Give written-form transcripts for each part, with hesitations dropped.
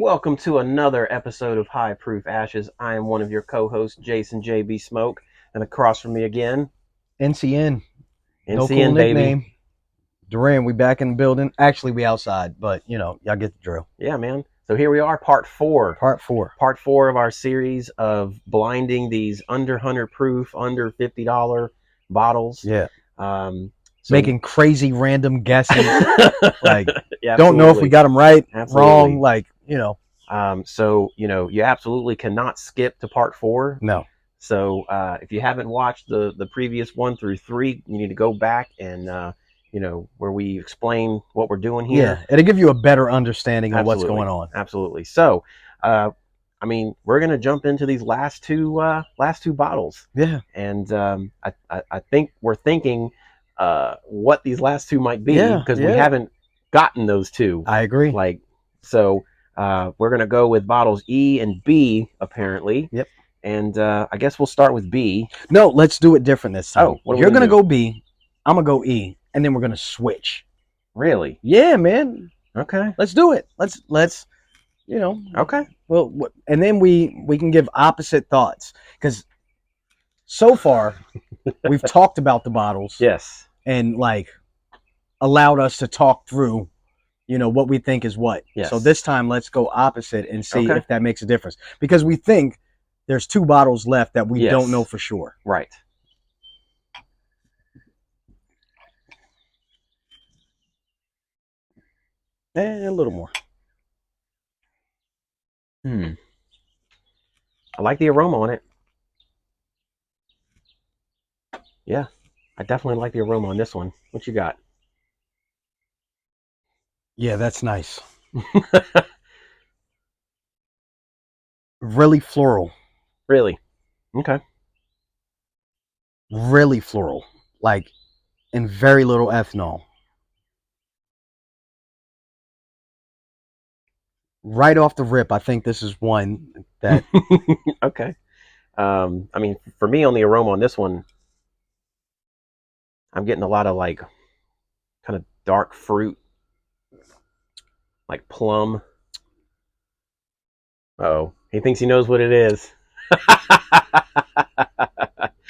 Welcome to another episode of High Proof Ashes. I am one of your co-hosts, Jason JB Smoke, and across from me again, NCN. No cool NCN baby. nickname. Duran, we back in the building. Actually, we outside, but y'all get the drill. Yeah, man. So here we are, part four. Part four. Part four of our series of blinding these under 100 proof, under $50 bottles. Yeah. So Making crazy random guesses. Like, yeah, don't know if we got them right, wrong. Like, So, you absolutely cannot skip to part four. No. So if you haven't watched the previous 1 through 3, you need to go back and, where we explain what we're doing here. Yeah, it'll give you a better understanding of what's going on. Absolutely. So, we're going to jump into these last two bottles. Yeah. And I think we're thinking what these last two might be because we haven't gotten those two. I agree. So we're going to go with bottles E and B, apparently. Yep. And I guess we'll start with B. No, let's do it different this time. Oh, you're going to go B, I'm going to go E, and then we're going to switch. Really? Yeah, man. Okay. Let's do it. Let's Okay. Well, and then we can give opposite thoughts, because so far we've talked about the bottles. Yes. And allowed us to talk through, what we think is what. Yes. So this time let's go opposite and see if that makes a difference, because we think there's 2 bottles left that we don't know for sure. Right. And a little more. I like the aroma on it. Yeah, I definitely like the aroma on this one. What you got? Yeah, that's nice. Really floral. Really? Okay. Really floral. And very little ethanol. Right off the rip, I think this is one that... Okay. For me, on the aroma on this one, I'm getting a lot of kind of dark fruit, like plum. Uh-oh, he thinks he knows what it is.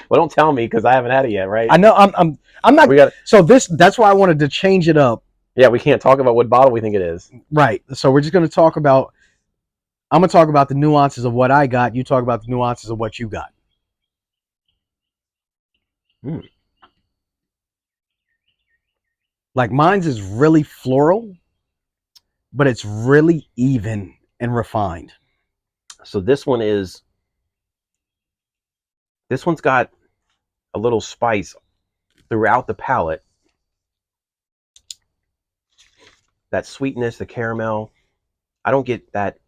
Well, don't tell me, because I haven't had it yet, right? I know. I'm not. So that's why I wanted to change it up. Yeah, we can't talk about what bottle we think it is. Right. So we're just going to talk about. I'm going to talk about the nuances of what I got. You talk about the nuances of what you got. Mine's is really floral, but it's really even and refined. So this one's got a little spice throughout the palate. That sweetness, the caramel. I don't get that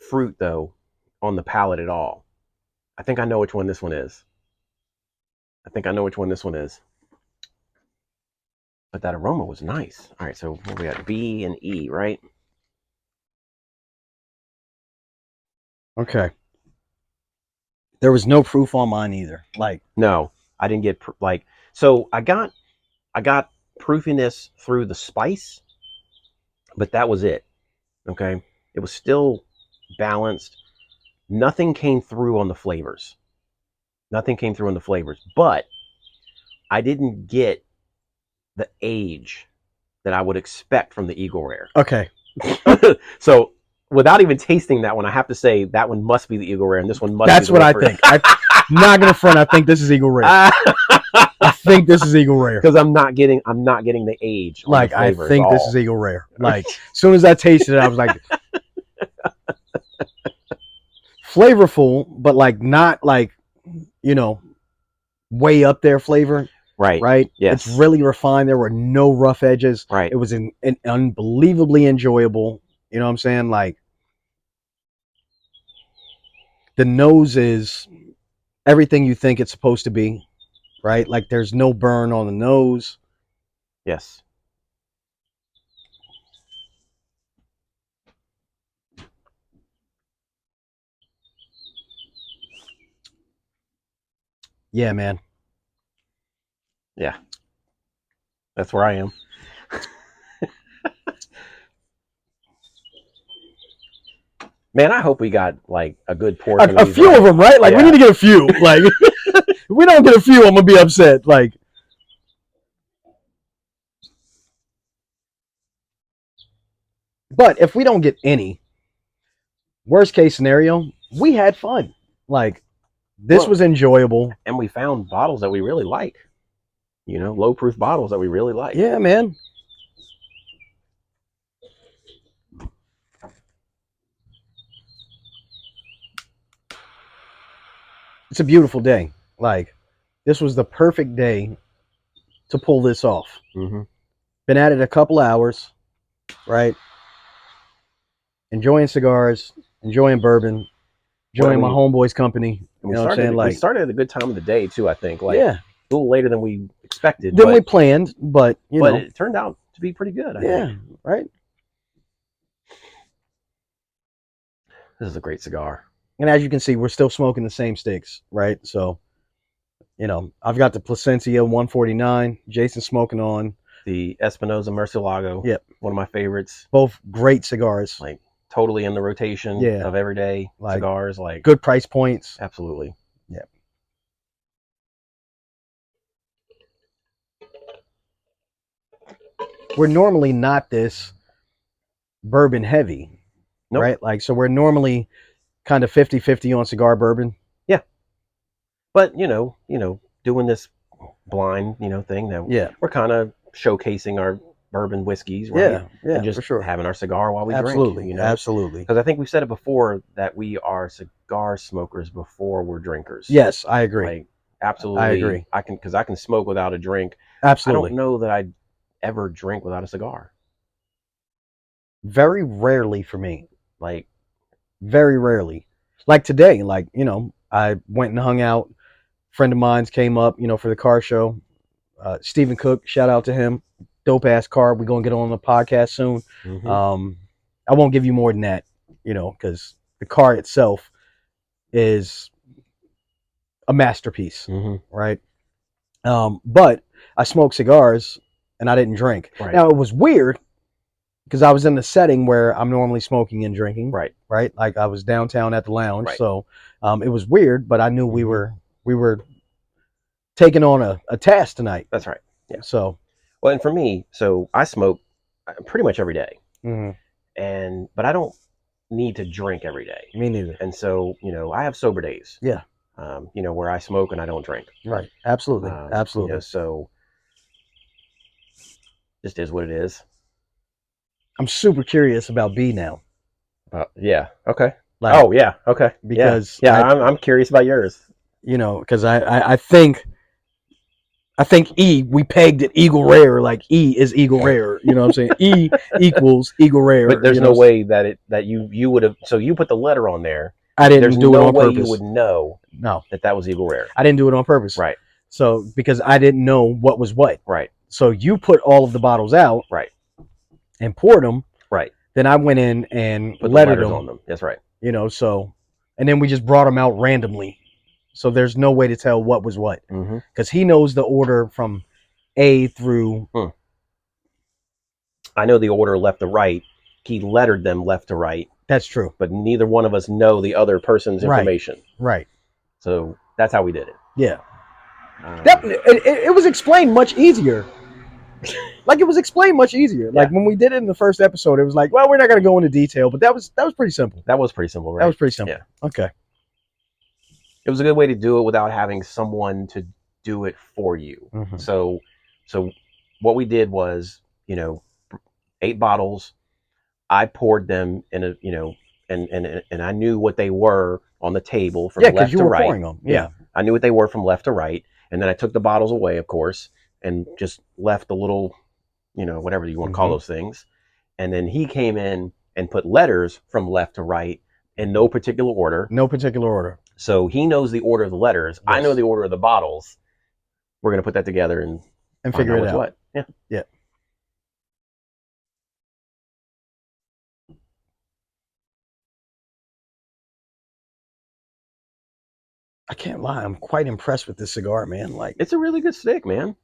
fruit though on the palate at all. I think I know which one this one is. But that aroma was nice. All right, so we got B and E, right? Okay. There was no proof on mine either. No, I didn't get so I got proofiness through the spice, but that was it. Okay, it was still balanced. Nothing came through on the flavors. But I didn't get the age that I would expect from the Eagle Rare. Okay. So without even tasting that one, I have to say that one must be the Eagle Rare, and this one must. That's be the what I think. I'm not gonna front. I think this is Eagle Rare. I think this is Eagle Rare because I'm not getting the age. I think this is Eagle Rare. As soon as I tasted it, I was like, flavorful, but not way up there flavor. Right. Yes. It's really refined. There were no rough edges. Right. It was an unbelievably enjoyable. You know what I'm saying? The nose is everything you think it's supposed to be. Right. There's no burn on the nose. Yes. Yeah, man. Yeah. That's where I am. Man, I hope we got like a good portion A of these. few right. of them, right? Like we need to get a few. Like if we don't get a few, I'm gonna be upset. Like, but if we don't get any, worst case scenario, we had fun. Like this was enjoyable, and we found bottles that we really like. Low proof bottles that we really like. Yeah, man. It's a beautiful day. Like this was the perfect day to pull this off. Mm-hmm. Been at it a couple hours, right? Enjoying cigars, enjoying bourbon, enjoying my homeboy's company. We started at a good time of the day too. I think, like, yeah, a little later than we expected. Than we planned, but it turned out to be pretty good. I think. Right. This is a great cigar. And as you can see, we're still smoking the same sticks, right? So, I've got the Plasencia 149. Jason's smoking on the Espinosa Murcielago. Yep. One of my favorites. Both great cigars. Like totally in the rotation of everyday cigars. Like good price points. Absolutely. Yeah. We're normally not this bourbon heavy, right? Like, so we're normally kind of 50-50 on cigar bourbon. Yeah. But, doing this blind, thing that we're kind of showcasing our bourbon whiskeys, right? Yeah, and just for sure. having our cigar while we drink. Absolutely. Because I think we've said it before that we are cigar smokers before we're drinkers. Yes, I agree. Like, absolutely. I agree. Because I can smoke without a drink. Absolutely. I don't know that I'd ever drink without a cigar. Very rarely for me. Like, very rarely. Like today, like, I went and hung out. Friend of mine's came up, for the car show. Stephen Cook, shout out to him. Dope ass car. We're gonna get on the podcast soon. Mm-hmm. I won't give you more than that, because the car itself is a masterpiece, right? But I smoked cigars and I didn't drink. Right. Now it was weird because I was in the setting where I'm normally smoking and drinking. Right. Right. Like I was downtown at the lounge, right. So it was weird, but I knew we were taking on a task tonight. That's right. Yeah. So, well, and for me, so I smoke pretty much every day. Mm-hmm. But I don't need to drink every day. Me neither. And so, I have sober days. Yeah. Where I smoke and I don't drink. Right. Absolutely. Absolutely. So just is what it is. I'm super curious about B now. Yeah. Okay. Like, oh yeah. Okay. Because I'm curious about yours. Because I think E, we pegged it Eagle Rare, like E is Eagle Rare. You know what I'm saying? E equals Eagle Rare. But there's no way that you would have. So you put the letter on there. I didn't do it on purpose. There's no way you would know. No, that was Eagle Rare. I didn't do it on purpose. Right. So because I didn't know what was what. Right. So you put all of the bottles out. Right. And poured them. Right. Then I went in and put lettered the letters them on them. That's right. So, and then we just brought them out randomly. So there's no way to tell what was what. Because he knows the order from A through. I know the order left to right. He lettered them left to right. That's true. But neither one of us know the other person's information. Right. So that's how we did it. Yeah. It was explained much easier. Like it was explained much easier. Like when we did it in the first episode, it was like, well, we're not going to go into detail, but that was pretty simple. That was pretty simple, right? That was pretty simple. Yeah. Okay. It was a good way to do it without having someone to do it for you. So what we did was, 8 bottles. I poured them in a, and I knew what they were on the table from left to right. Pouring them. Yeah. I knew what they were from left to right. And then I took the bottles away, of course, and just left the little, whatever you want to call those things. And then he came in and put letters from left to right in no particular order. No particular order. So he knows the order of the letters. Yes. I know the order of the bottles. We're going to put that together and figure it out. What. Yeah. Yeah. I can't lie. I'm quite impressed with this cigar, man. Like, it's a really good stick, man.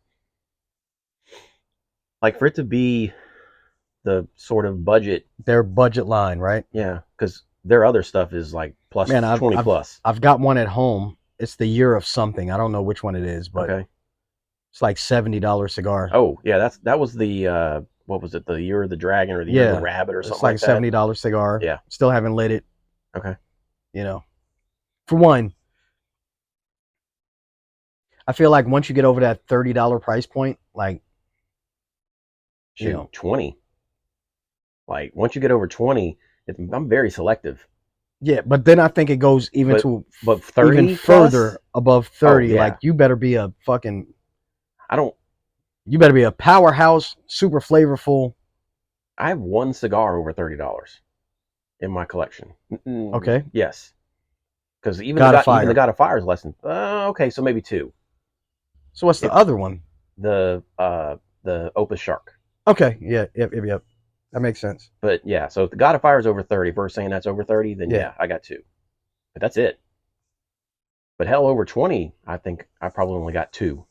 Like for it to be the sort of budget, their budget line, right? Yeah, because Their other stuff is like plus Man, 20 plus. I've got one at home. It's the year of something. I don't know which one it is, but Okay. it's like $70 cigar. Oh yeah, that was the what was it? The Year of the Dragon or the Year of the Yeah, Rabbit or it's something like like that. $70 cigar. Yeah. Still haven't lit it. Okay. You know, for one, I feel like once you get over that $30 price point, like, you Shoot, know, 20. Like once you get over 20, I'm very selective. yeah. But then I think it goes even But to but even 30 plus? further above Oh 30. Like yeah. you better be a fucking, I don't. you better be a powerhouse, super flavorful. I have one cigar over $30 in my collection. Okay, Yes, because God of even the Fire. God of Fire is less than. Okay, so maybe two. So what's the If other one? the Opus Shark. Okay, yeah, yep. That makes sense. But yeah, so if the God of Fire is over 30, if we're saying that's over 30, then Yeah, yeah, I got two. But that's it. But hell, over 20, I think I probably only got two.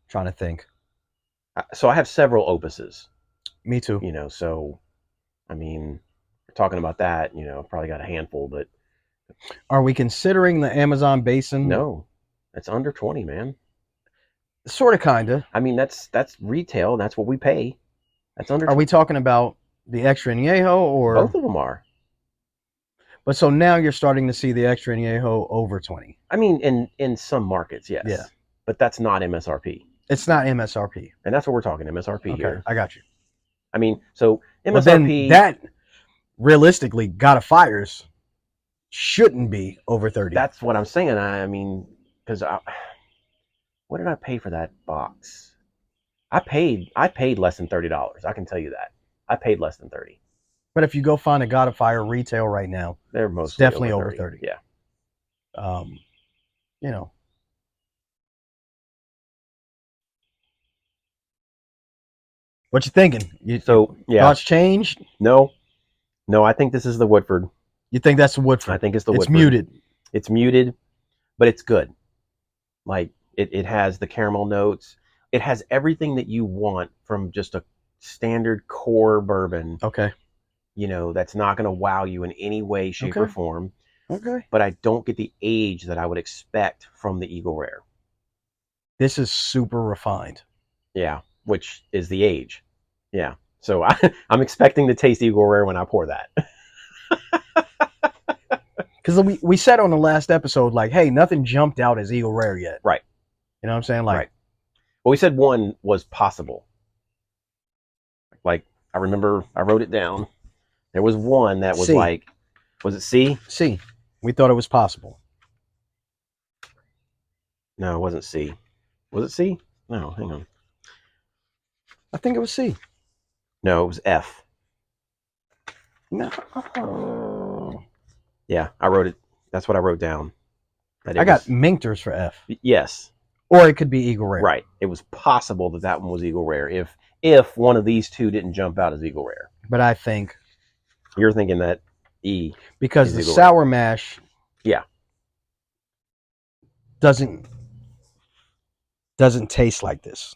trying to think. So I have several opuses, Me too. so I mean, we're talking about that, probably got a handful, but Are we considering the Amazon basin? no, it's under 20, man. Sort of, kinda. I mean, that's retail, and that's what we pay. That's under Are we 20. talking about the extra añejo Both or? of them are. But so now you're starting to see the extra añejo over 20. I mean, in some markets, Yeah, yes, but that's not MSRP, it's not MSRP. and that's what we're talking MSRP Okay, here. I got you. I mean, so But then MSRP. that realistically, God of Fires shouldn't be over 30. That's what I'm saying. I mean, because what did I pay for that box? I paid less than $30. I can tell you that. I paid less than 30. But if you go find a God of Fire retail right now, They're it's mostly definitely over over 30. 30. Yeah. Um, you know, what you thinking? So yeah, Thoughts changed? no, no. I think this is the Woodford. You think that's a I Woodford? think it's the It's Woodford. muted. It's muted, but it's good. Like it has the caramel notes. It has everything that you want from just a standard core bourbon. Okay. That's not going to wow you in any way, shape, or Okay. form. Okay. But I don't get the age that I would expect from the Eagle Rare. This is super refined. Yeah, which is the age. Yeah. So I'm expecting to taste Eagle Rare when I pour that. Because we said on the last episode, like, hey, nothing jumped out as Eagle Rare yet. Right. You know what I'm saying? Like, Right. Well, we said one was possible. Like, I remember I wrote it down. There was one that was C. like, was it C? C. We thought it was possible. No, it wasn't C. Was it C? No, hang on. I think it was C. No, it was F. No. Yeah, I wrote it. That's what I wrote down. I got Minkters for F. Yes. Or it could be Eagle Rare. Right. It was possible that one was Eagle Rare if one of these two didn't jump out as Eagle Rare. But I think You're thinking that E. because the Eagle sour mash Yeah. doesn't taste like this.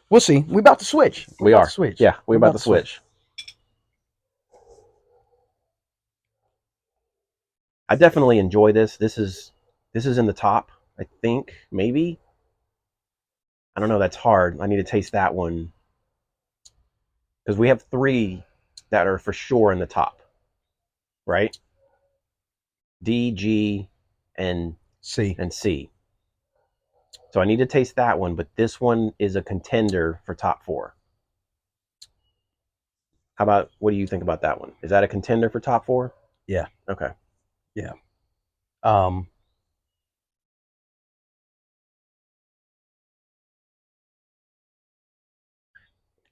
We'll see. We about to switch. We are. Switch. Yeah, we're about to switch. I definitely enjoy this. This is in the top, I think, maybe. I don't know, that's hard. I need to taste that one. Because we have three that are for sure in the top. Right? D, G, and C. So I need to taste that one, but this one is a contender for top 4. What do you think about that one? Is that a contender for top 4? Yeah. Okay. Yeah.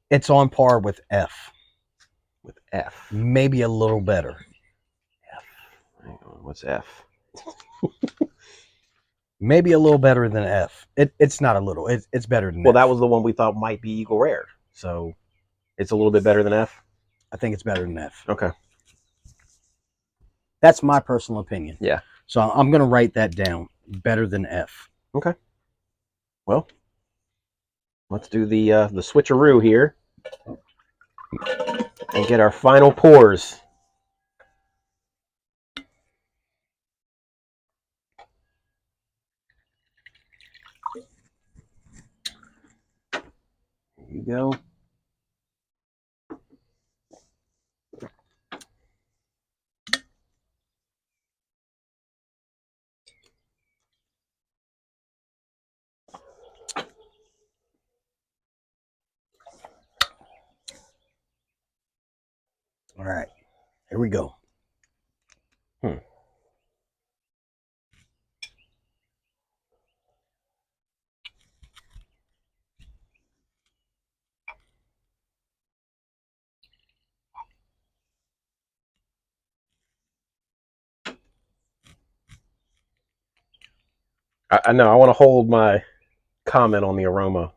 It's on par with F. With F. Maybe a little better. F. Hang on, what's F? Maybe a little better than F. It's not a little. It's better than F. Well, that was the one we thought might be Eagle Rare. So it's a little bit better than F? I think it's better than F. Okay. That's my personal opinion. Yeah. So I'm going to write that down. Better than F. Okay. Well, let's do the switcheroo here and get our final pours. Here you go. All right, here we go. I know. I want to hold my comment on the aroma.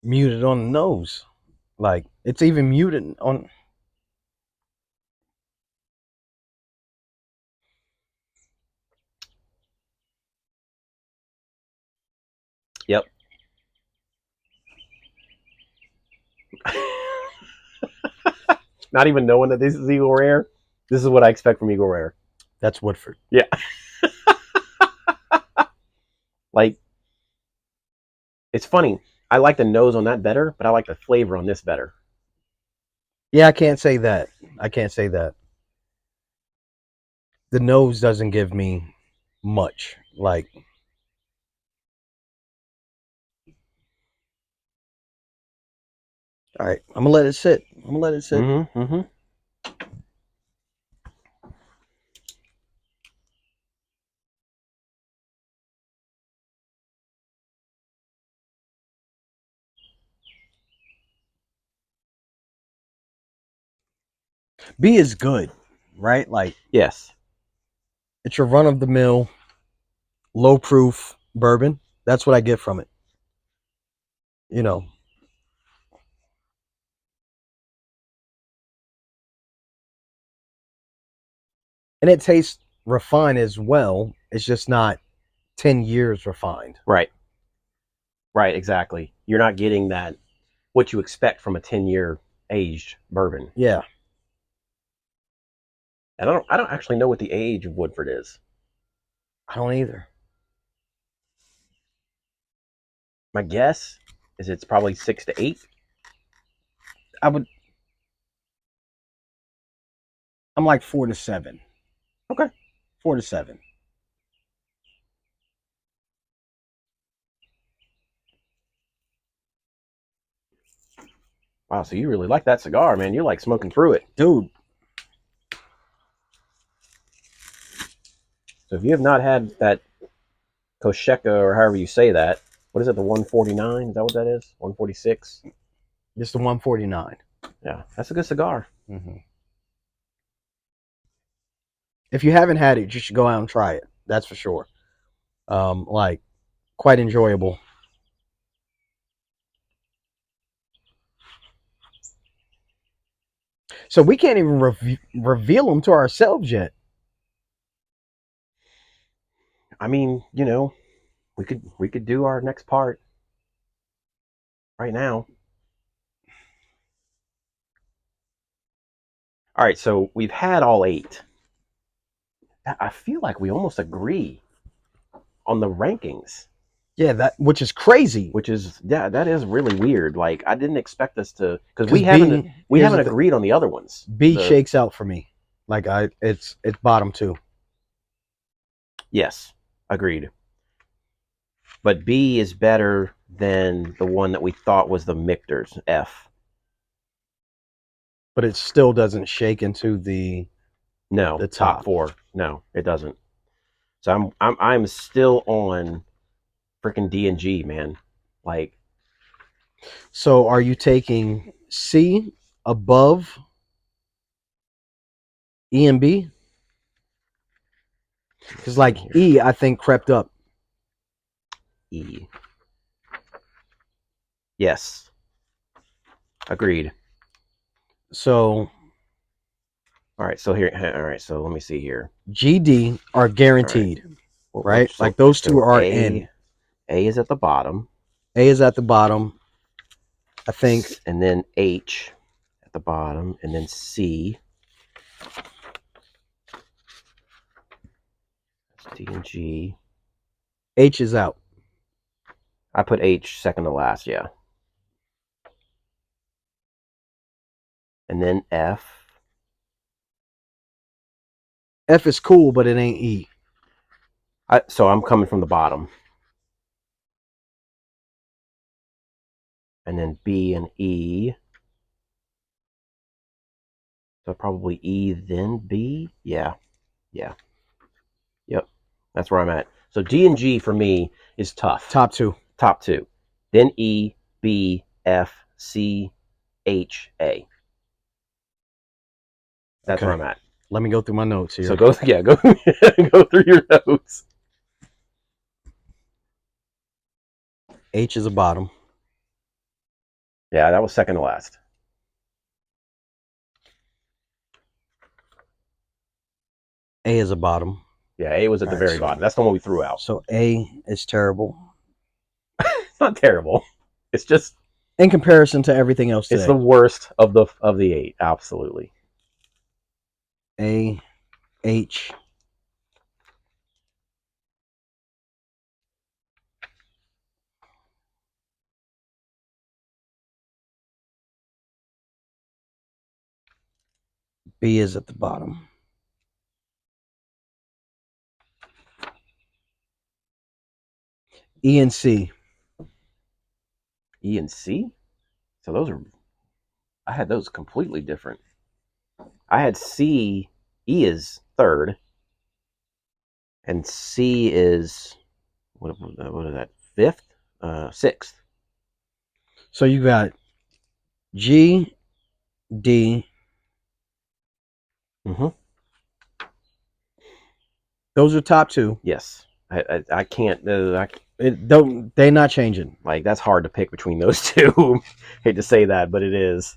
Muted on the nose. Like, it's even muted on. Yep. Not even knowing that this is Eagle Rare. This is what I expect from Eagle Rare. That's Woodford. Yeah. Like, it's funny. I like the nose on that better, but I like the flavor on this better. Yeah, I can't say that. I can't say that. The nose doesn't give me much. Like, all right, I'm gonna let it sit. I'm gonna let it sit. Mm-hmm. Mm-hmm. B is good, right? Like, Yes. it's your run of the mill, low proof bourbon. That's what I get from it. You know. And it tastes refined as well. It's just not 10 years refined. Right. Right. Exactly. You're not getting that what you expect from a 10-year aged bourbon. Yeah. And I don't actually know what the age of Woodford is. I don't either. My guess is it's probably 6 to 8. I'm like 4 to 7. Okay. 4 to 7. Wow, so you really like that cigar, man. You're like smoking through it. Dude. So if you have not had that Kosheka or however you say that, what is it, the 149? Is that what that is? 146? It's the 149. Yeah, that's a good cigar. Mm-hmm. If you haven't had it, you should go out and try it. That's for sure. Like, quite enjoyable. So we can't even reveal them to ourselves yet. I mean, we could do our next part right now. All right, so we've had all 8. I feel like we almost agree on the rankings. Yeah, which is crazy. Which is, yeah, that is really weird. Like, I didn't expect us to, because Because we haven't agreed on the other ones. B shakes out for me. Like, it's bottom 2. Yes, agreed. But B is better than the one that we thought was the Michter's, F. But it still doesn't shake into the top 4. No, it doesn't. So I'm still on freaking D and G, man. Like, so are you taking C above E and B? Because like E, I think crept up. E. Yes. Agreed. So, All right, so here, all right, so let me see here. GD are All right, guaranteed, right? so Like those two so are in. A is at the bottom, A is at the bottom. I think and then H at the bottom, and then C. That's D and G. H is out. I put H second to last, yeah. And then F. F is cool, but it ain't E. So I'm coming from the bottom. And then B and E. So probably E, then B. Yeah. Yeah. Yep. That's where I'm at. So D and G for me is tough. Top two. Top two. Then E, B, F, C, H, A. That's where I'm at. Let me go through my notes here. So go go through your notes. H is a bottom. Yeah, that was second to last. A is a bottom. Yeah, A was at the very bottom. That's the one we threw out. So A is terrible. It's not terrible. It's just in comparison to everything else today. It's the worst of the 8. Absolutely. A, H. B is at the bottom. E and C. E and C? So those are, I had those completely different. I had C, E is third, and C is, what is that, fifth? Sixth. So you got G, D. Mm-hmm. Those are top two. Yes. I can't, They're not changing. like, that's hard to pick between those two. Hate to say that, but it is.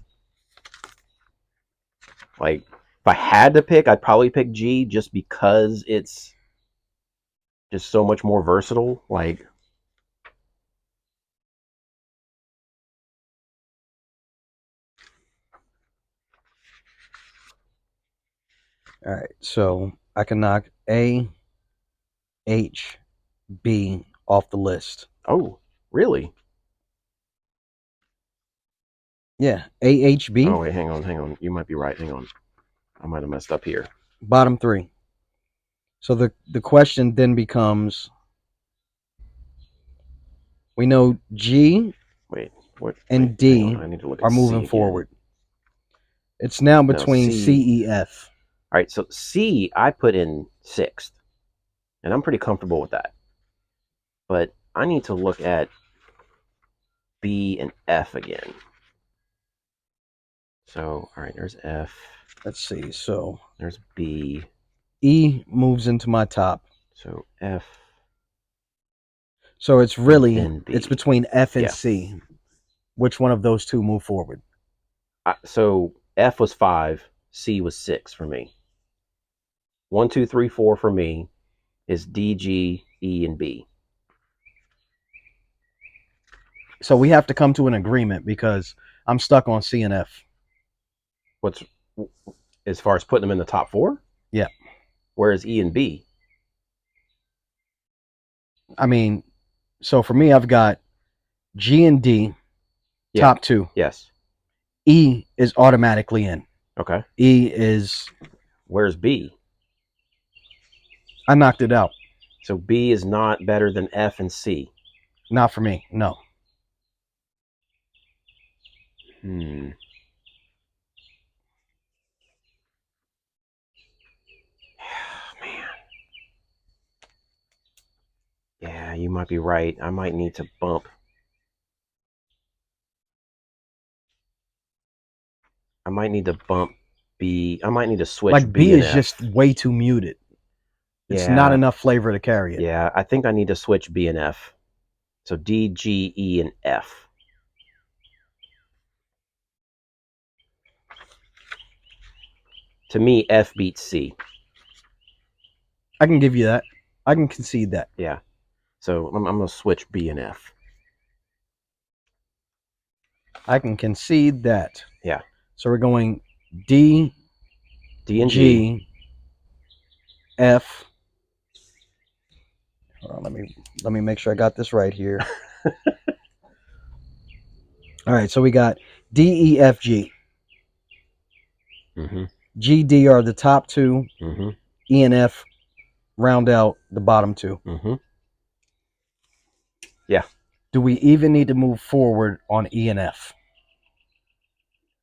Like, if I had to pick, I'd probably pick G just because it's just so much more versatile. Like, All right, so I can knock A, H, B off the list. oh, really? Yeah, A, H, B. Oh, wait, hang on. You might be right. Hang on. I might have messed up here. Bottom three. So the question then becomes, we know G Wait, what? and Wait, D hang on. I need to look at are moving C again. forward. It's now No, between C, E, F. All right, so C I put in sixth, and I'm pretty comfortable with that. But I need to look at B and F again. So, all right, there's F. Let's see. So There's B. E moves into my top. So F. So it's really B. it's between F and Yeah. C. Which one of those two move forward? So F was 5, C was 6 for me. 1, 2, 3, 4 for me is D, G, E, and B. So we have to come to an agreement because I'm stuck on C and F. What's as far as putting them in the top 4? Yeah. Whereas E and B? I mean, so for me, I've got G and D, top 2. Yes. E is automatically in. Okay. E is. Where's B? I knocked it out. So B is not better than F and C. Not for me. No. Man. Yeah, you might be right. I might need to bump. I might need to bump B. I might need to switch Like B B and is F. just way too muted. It's Yeah. not enough flavor to carry it. Yeah, I think I need to switch B and F. So D, G, E, and F. To me, F beats C. I can give you that. I can concede that. Yeah. So I'm going to switch B and F. I can concede that. Yeah. So we're going D, D and G, G. F. Hold on, let me make sure I got this right here. All right, so we got D, E, F, G. Mm-hmm. G, D are the top two. Mm-hmm. E and F round out the bottom two. Mm-hmm. Yeah. Do we even need to move forward on E and F?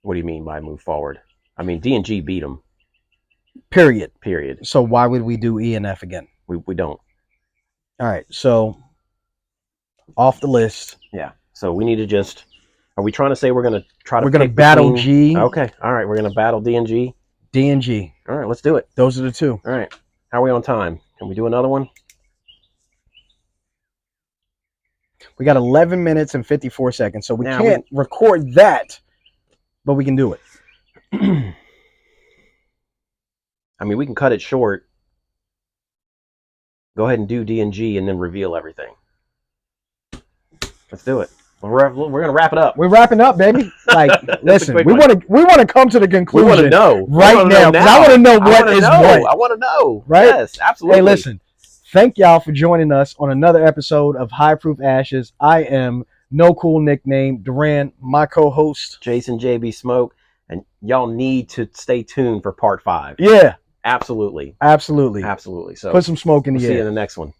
What do you mean by move forward? I mean, D and G beat them. Period. Period. So why would we do E and F again? We don't. All right, so off the list. Yeah. So we need to just. Are we trying to say we're going to try to? We're going to pick battle between... G. Okay. All right. We're going to battle D and G. D and G. All right. Let's do it. Those are the two. All right. How are we on time? Can we do another one? We got 11 minutes and 54 seconds, so we Now can't record that, but we can do it. I mean, we can cut it short. Go ahead and do D and G and then reveal everything. Let's do it. We're going to wrap it up. We're wrapping up, baby. Like, listen, we want to come to the conclusion. We want to know right now, because I want to know what is what. I want to know. Right? Yes, absolutely. Hey, listen. Thank y'all for joining us on another episode of High Proof Ashes. I am no cool nickname Duran, my co-host Jason JB Smoke, and y'all need to stay tuned for part 5. Yeah, Absolutely. absolutely. So Put some smoke in the see air. you in the next one.